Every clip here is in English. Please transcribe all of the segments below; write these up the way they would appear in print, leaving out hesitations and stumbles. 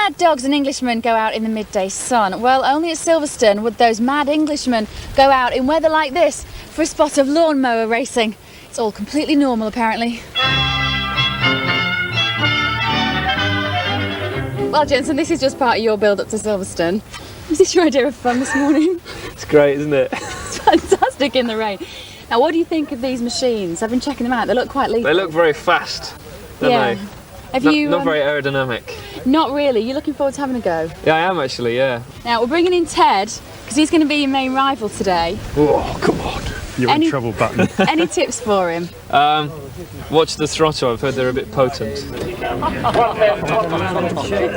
mad dogs and Englishmen go out in the midday sun? Well, only at Silverstone would those mad Englishmen go out in weather like this for a spot of lawnmower racing. It's all completely normal, apparently. Well, Jenson, this is just part of your build-up to Silverstone. Was this your idea of fun this morning? It's great, isn't it? It's fantastic in the rain. Now, what do you think of these machines? I've been checking them out. They look quite lethal. They look very fast, don't they? Have not very aerodynamic. Not really. You're looking forward to having a go? Yeah, I am actually, yeah. Now, we're bringing in Ted, because he's going to be your main rival today. Oh, come on. You're in trouble, Button. Any tips for him? Watch the throttle. I've heard they're a bit potent.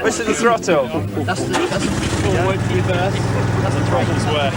Where's the throttle? That's the forward reverse. That's the throttle square.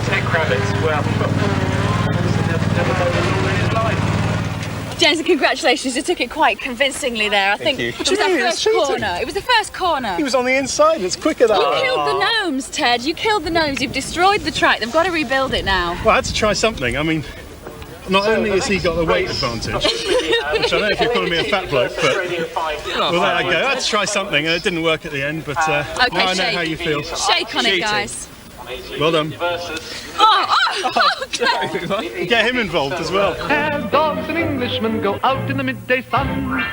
Ted Kravitz, well, never known in his life. Jenson, congratulations. You took it quite convincingly there. I think you. it was our first corner. It was the first corner. He was on the inside. It's quicker that way. You killed the gnomes, Ted. You killed the gnomes. You've destroyed the track. They've got to rebuild it now. Well, I had to try something. I mean, not only has he got the weight advantage, which I know if you're calling me a fat bloke, but well, there I go. I had to try something, and it didn't work at the end. But now I know how you feel. Shake on it, guys. Well done. Okay. Get him involved as well. Dogs and Englishmen go out in the midday sun.